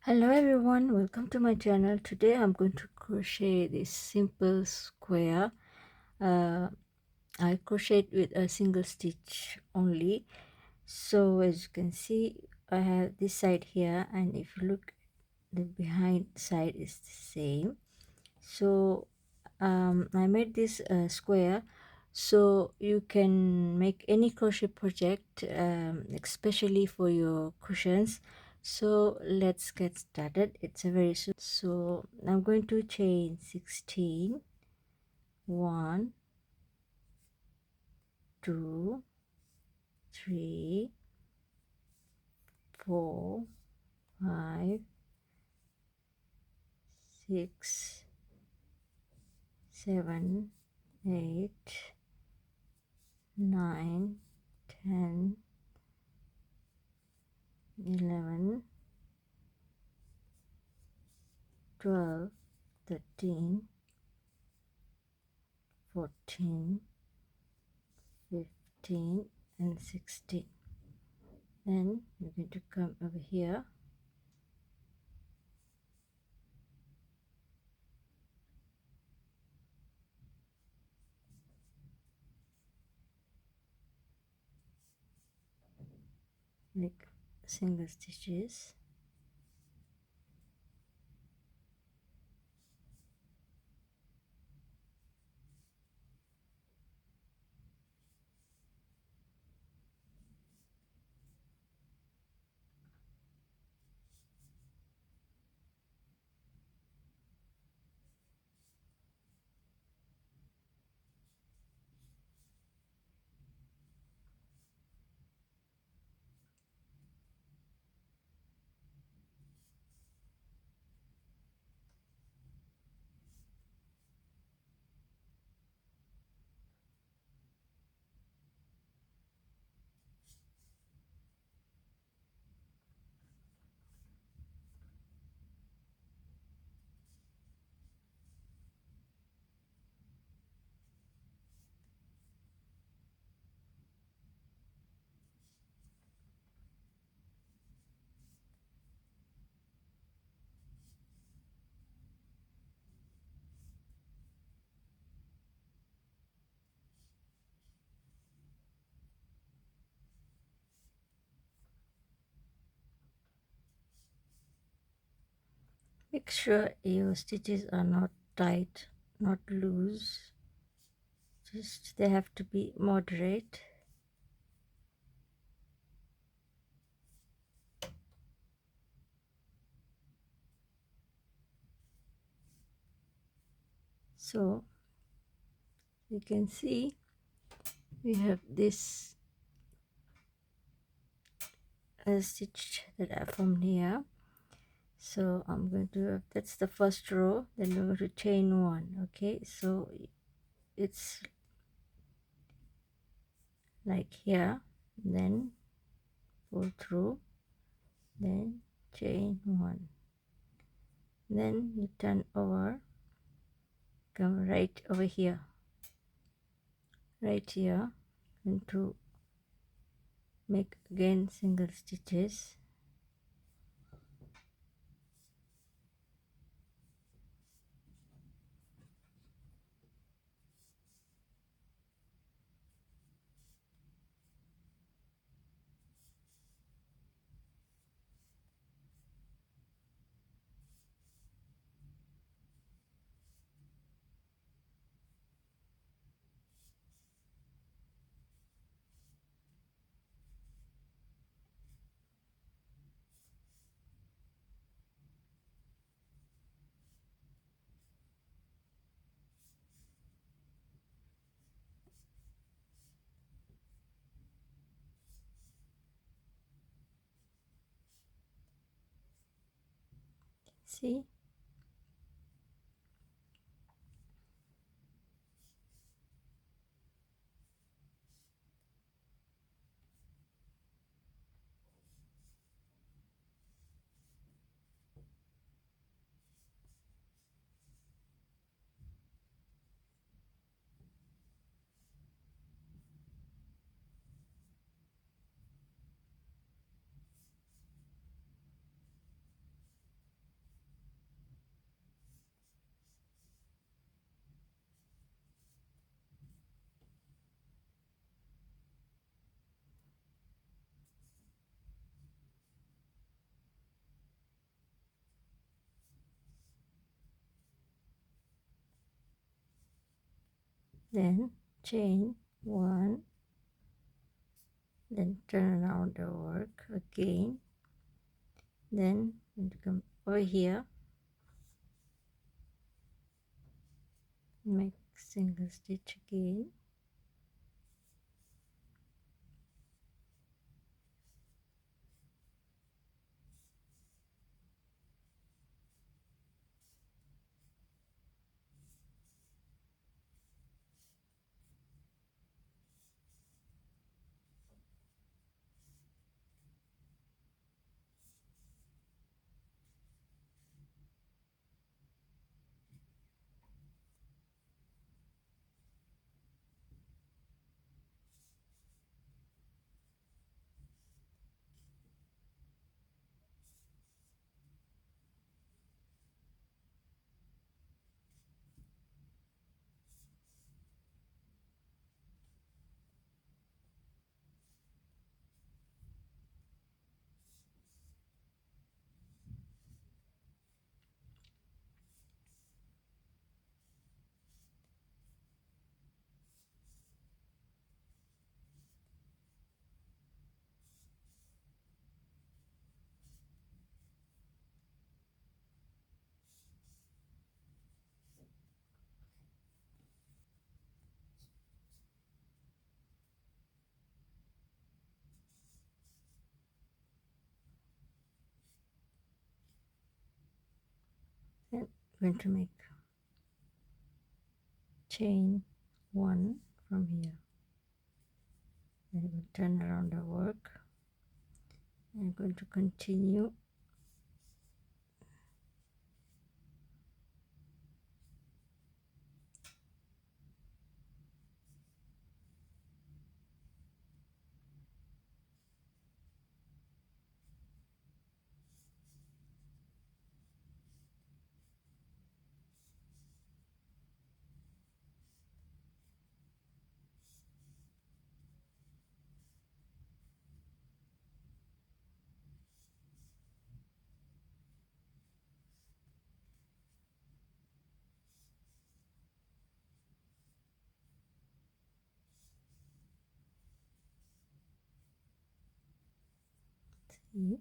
Hello everyone, welcome to my channel. Today I'm going to crochet this simple square. I crocheted with a single stitch only. So as you can see, I have this side here, and if you look, the behind side is the same. So I made this square so you can make any crochet project, especially for your cushions. So let's get started. It's a very simple. So I'm going to chain 16, 1, 2, 3, 4, 5, 6, 7, 8, 9, 10, 11, 12, 13, 14, 15 and 16. Then you're going to come over here, make single stitches, make sure your stitches are not tight, not loose, just they have to be moderate. So you can see we have this stitch that I formed here. So I'm going to, that's the first row, then we're going to chain 1. Okay, so it's like here, then pull through, then chain 1, then you turn over, come right over here, right here, and to make again single stitches, see. then chain 1, then turn around the work again, then come over here, make single stitch again, then going to make chain 1 from here, then we'll turn around the work, and I'm going to continue see,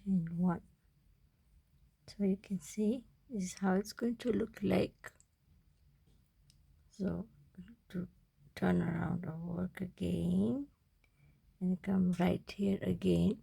chain 1. So you can see this is how it's going to look like. So to turn around our work again and come right here again,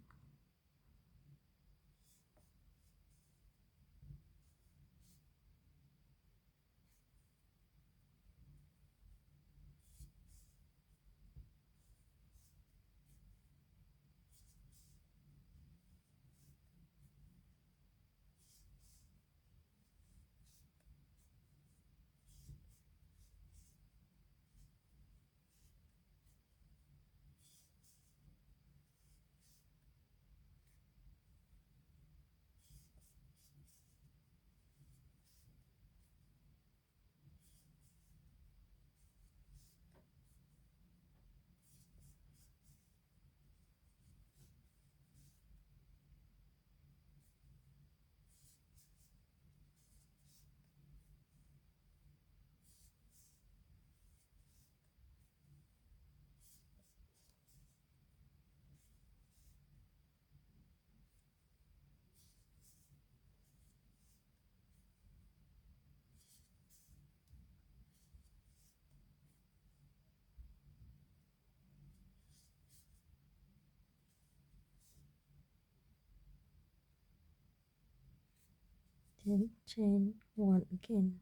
then chain 1 again,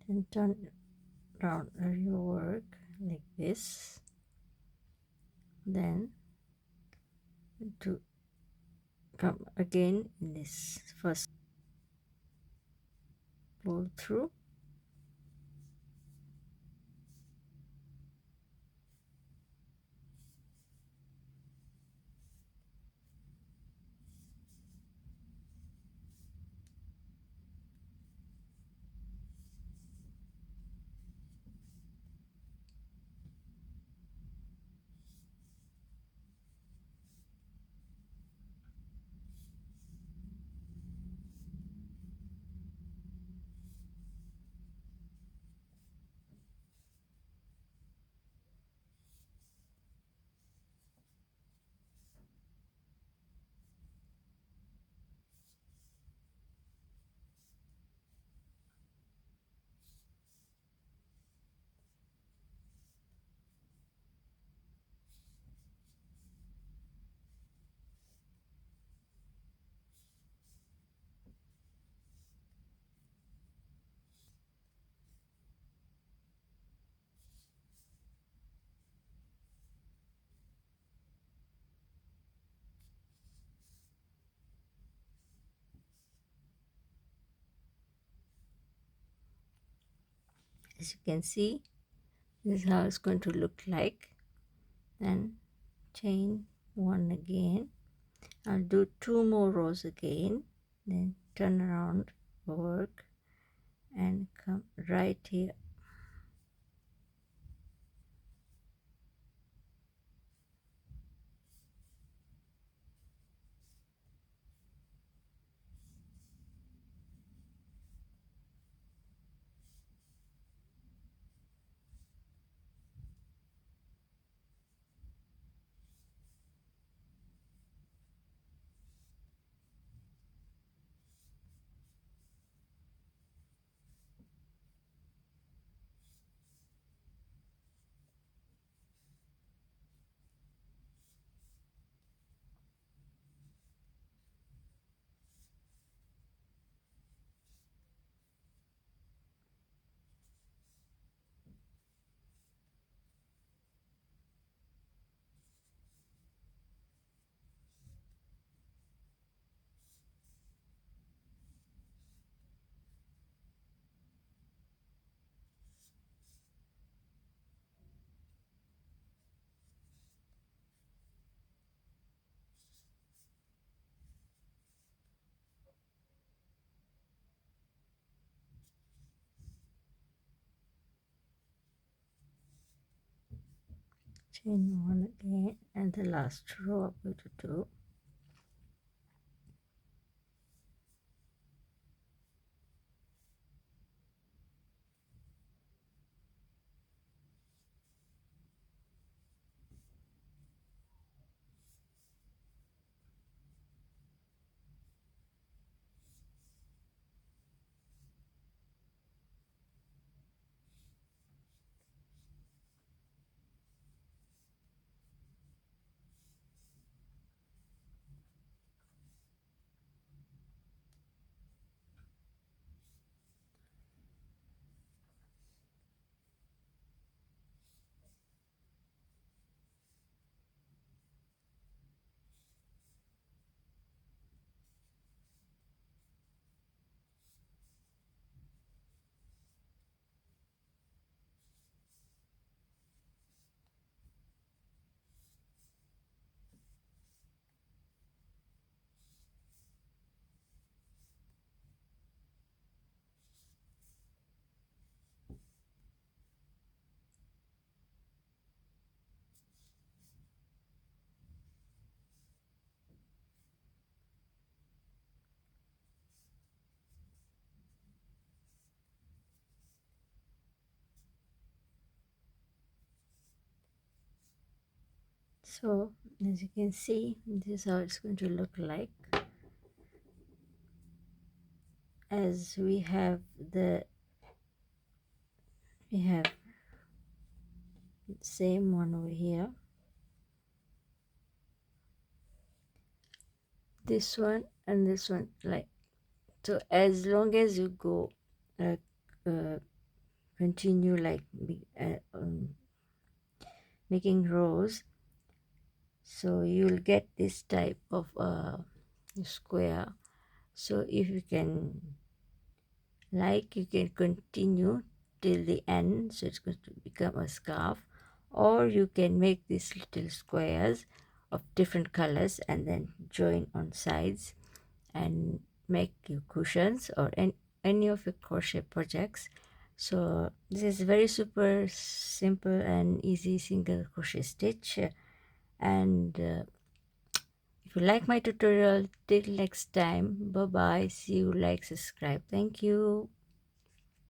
then turn around your work like this, then to come again in this first pull through, as you can see. This is how it's going to look like. Then chain one again. I'll do 2 more rows again, then turn around, work, and come right here. Chain one again, and the last row I'm going to do. So as you can see, this is how it's going to look like. As we have same one over here, this one and this one, like so. As long as you go uh, uh, continue like making rows, So you'll get this type of square. So if you can like, you can continue till the end, so it's going to become a scarf, or you can make these little squares of different colors and then join on sides and make your cushions or any of your crochet projects. So this is very super simple and easy single crochet stitch. And if you like my tutorial, till next time, bye bye, see you, like, subscribe, thank you.